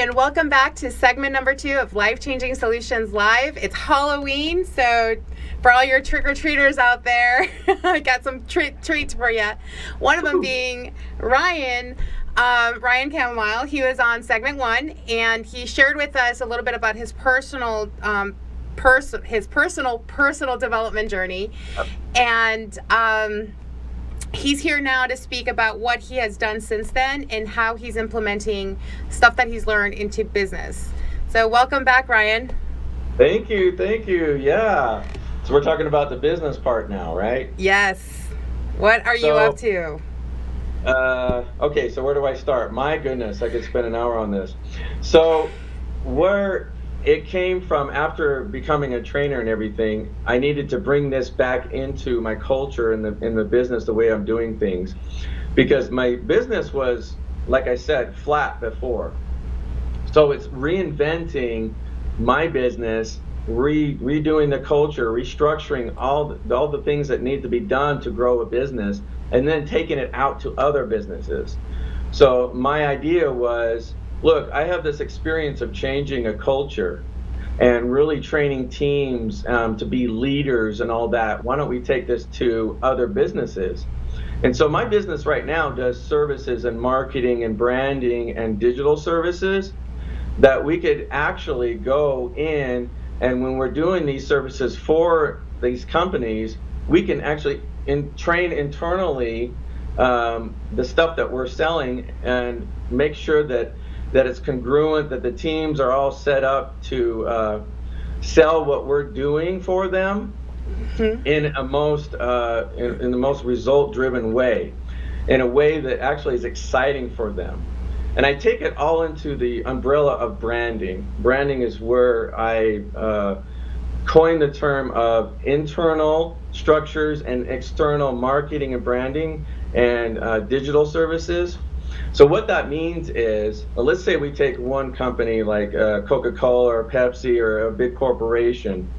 and welcome back to segment number 2 of Life Changing Solutions Live. It's Halloween, so for all your trick-or-treaters out there, I got some treats for you. One of them being Ryan Chamomile. He was on segment 1, and he shared with us a little bit about his personal development journey, and he's here now to speak about what he has done since then and how he's implementing stuff that he's learned into business. So welcome back, Ryan. Thank you. Yeah. So we're talking about the business part now, right? Yes. What are you up to? Okay, so where do I start? My goodness, I could spend an hour on this. So where it came from, after becoming a trainer and everything, I needed to bring this back into my culture in the business, the way I'm doing things, because my business was, like I said, flat before. So it's reinventing my business, redoing the culture, restructuring all the things that need to be done to grow a business, and then taking it out to other businesses. So my idea was, look, I have this experience of changing a culture and really training teams to be leaders and all that. Why don't we take this to other businesses? And so my business right now does services and marketing and branding and digital services that we could actually go in, and when we're doing these services for these companies, we can actually train internally the stuff that we're selling and make sure that it's congruent, that the teams are all set up to sell what we're doing for them in the most result-driven way, in a way that actually is exciting for them. And I take it all into the umbrella of branding. Branding is where I coined the term of internal structures and external marketing and branding and digital services. So what that means is, let's say we take one company like Coca-Cola or Pepsi or a big corporation.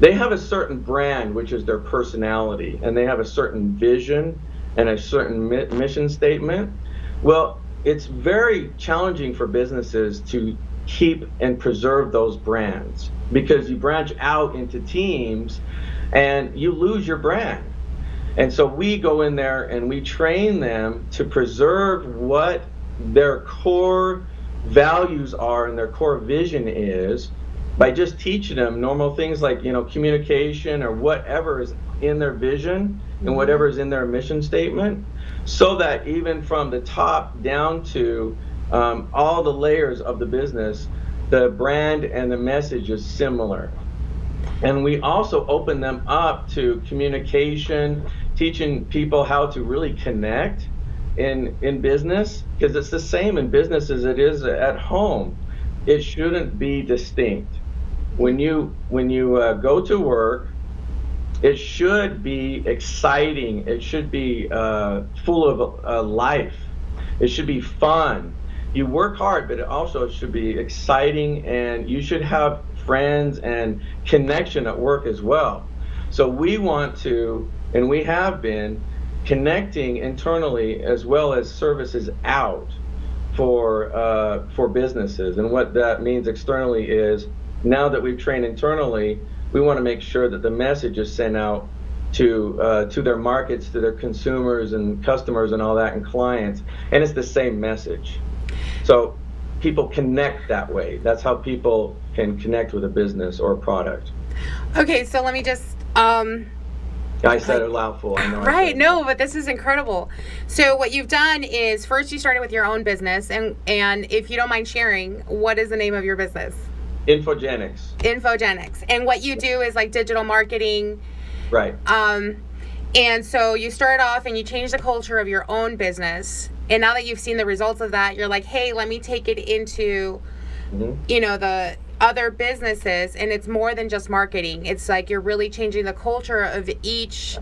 They have a certain brand, which is their personality, and they have a certain vision and a certain mission statement. Well, it's very challenging for businesses to keep and preserve those brands, because you branch out into teams and you lose your brand. And so we go in there and we train them to preserve what their core values are and their core vision is, by just teaching them normal things like, communication or whatever is in their vision and whatever is in their mission statement, so that even from the top down to all the layers of the business, the brand and the message is similar. And we also open them up to communication, teaching people how to really connect in business, because it's the same in business as it is at home. It shouldn't be distinct. When you go to work, it should be exciting. It should be full of life. It should be fun. You work hard, but it also should be exciting, and you should have friends and connection at work as well. So we want to, and we have been, connecting internally as well as services out for businesses. And what that means externally is, now that we've trained internally, we want to make sure that the message is sent out to their markets, to their consumers and customers and all that, and clients, and it's the same message. So people connect that way. That's how people can connect with a business or a product. Okay, so let me just I said a mouthful. I know. Right, no, but this is incredible. So what you've done is, first you started with your own business, and if you don't mind sharing, what is the name of your business? Infogenics. And what you do is like digital marketing. Right. And so you start off and you change the culture of your own business. And now that you've seen the results of that, you're like, hey, let me take it into, the other businesses. And it's more than just marketing. It's like you're really changing the culture of each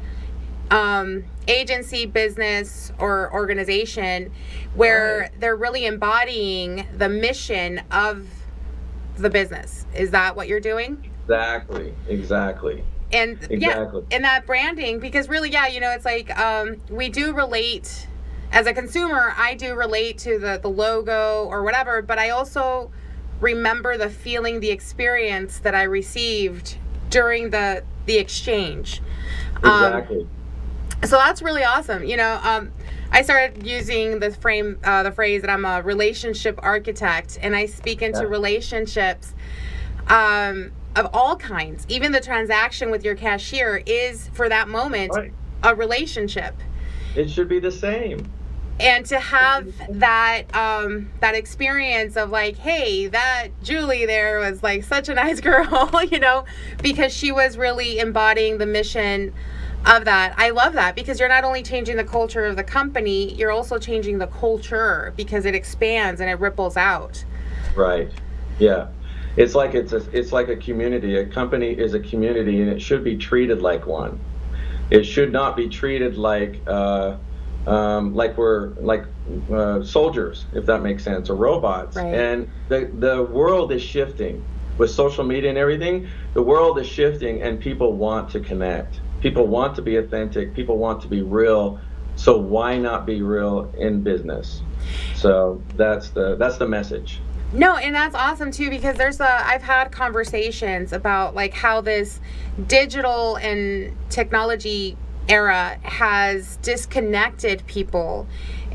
agency, business, or organization, where they're really embodying the mission of the business. Is that what you're doing? Exactly. And yeah, and that branding, because really, it's like we do relate as a consumer, I do relate to the logo or whatever, but I also remember the feeling, the experience that I received during the exchange. Exactly. So that's really awesome. I started using the phrase that I'm a relationship architect, and I speak into relationships of all kinds. Even the transaction with your cashier is, for that moment, a relationship. It should be the same. And to have that that experience of like, hey, that Julie there was like such a nice girl, because she was really embodying the mission of that. I love that, because you're not only changing the culture of the company, you're also changing the culture, because it expands and it ripples out. Right. Yeah. It's like a community. A company is a community, and it should be treated like one. It should not be treated like we're soldiers, if that makes sense, or robots. Right. And the world is shifting with social media and everything. The world is shifting, and people want to connect. People want to be authentic. People want to be real. So why not be real in business? So that's the message. No, and that's awesome too, because I've had conversations about like how this digital and technology era has disconnected people,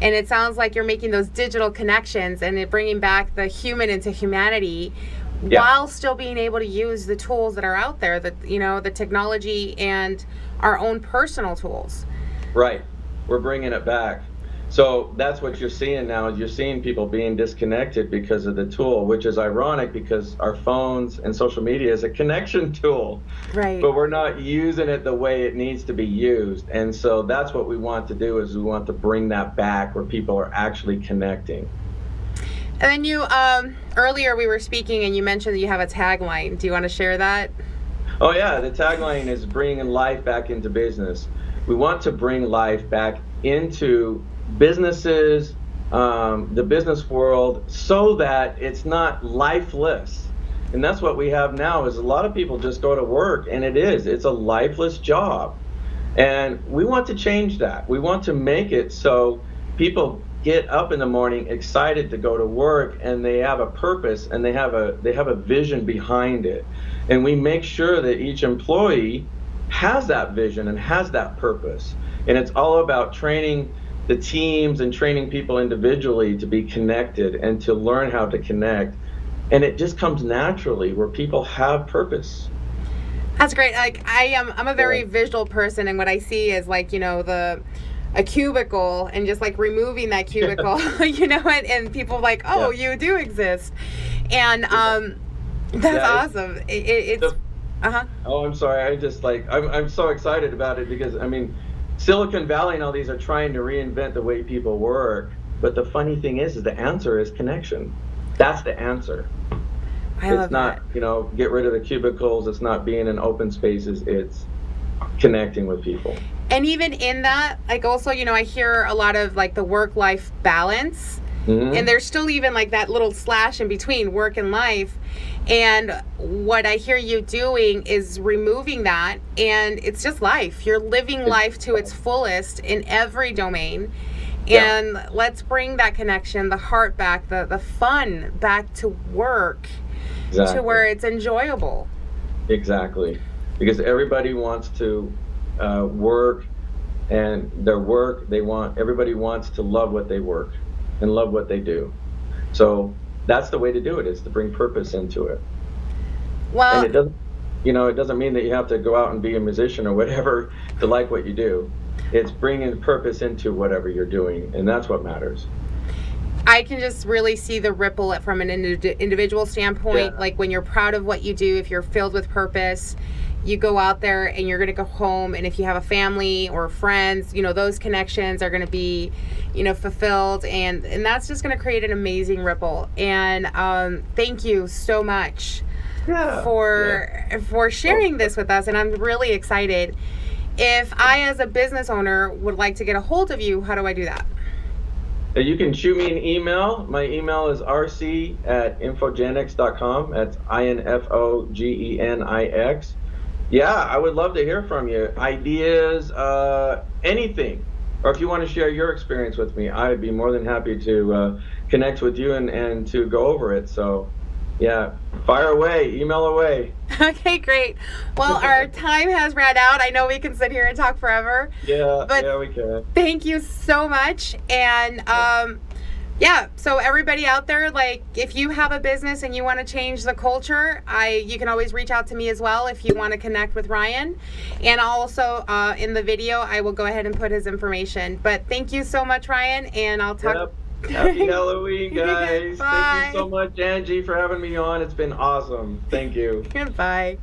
and it sounds like you're making those digital connections and it bringing back the human into humanity, while still being able to use the tools that are out there, that the technology and our own personal tools. Right. We're bringing it back. So that's what you're seeing now, is you're seeing people being disconnected because of the tool, which is ironic because our phones and social media is a connection tool. Right. But we're not using it the way it needs to be used. And so that's what we want to do, is we want to bring that back where people are actually connecting. And then you, earlier we were speaking and you mentioned that you have a tagline. Do you want to share that? Oh yeah, the tagline is bringing life back into business. We want to bring life back into businesses, the business world, so that it's not lifeless. And that's what we have now, is a lot of people just go to work and it's a lifeless job. And we want to change that. We want to make it so people get up in the morning excited to go to work, and they have a purpose, and they have a vision behind it. And we make sure that each employee has that vision and has that purpose. And it's all about training the teams and training people individually to be connected and to learn how to connect. And it just comes naturally where people have purpose. That's great. Like I'm a very visual person, and what I see is like, a cubicle, and just like removing that cubicle, and people like, oh, you do exist. And that's awesome. It's Oh, I'm sorry. I'm so excited about it, because Silicon Valley and all these are trying to reinvent the way people work. But the funny thing is the answer is connection. That's the answer. It's not, get rid of the cubicles. It's not being in open spaces. It's connecting with people. And even in that, like also, I hear a lot of like the work-life balance. Mm-hmm. And there's still even like that little slash in between work and life. And what I hear you doing is removing that, and it's just life. You're living life to its fullest in every domain. And let's bring that connection, the heart back, the fun back to work, to where it's enjoyable. Exactly. Because everybody wants to work, and their work, everybody wants to love what they work and love what they do. So that's the way to do it, is to bring purpose into it. Well, and it doesn't mean that you have to go out and be a musician or whatever to like what you do. It's bringing purpose into whatever you're doing, and that's what matters. I can just really see the ripple from an individual standpoint. Like when you're proud of what you do, if you're filled with purpose, you go out there and you're going to go home, and if you have a family or friends, those connections are going to be, fulfilled, and that's just going to create an amazing ripple. And thank you so much for sharing this with us, and I'm really excited. If I, as a business owner, would like to get a hold of you, how do I do that? You can shoot me an email. My email is rc@infogenics.com. That's INFOGENIX. Yeah, I would love to hear from you. Ideas, anything. or if you want to share your experience with me, I'd be more than happy to connect with you and to go over it. So, yeah, fire away, email away. Okay, great. Well, our time has ran out. I know we can sit here and talk forever. Yeah, but yeah, we can. Thank you so much. And yeah, so everybody out there, like, if you have a business and you want to change the culture, you can always reach out to me as well if you want to connect with Ryan. And also in the video, I will go ahead and put his information. But thank you so much, Ryan, and I'll talk. Yep. Happy Halloween, guys. Bye. Thank you so much, Angie, for having me on. It's been awesome. Thank you. Goodbye.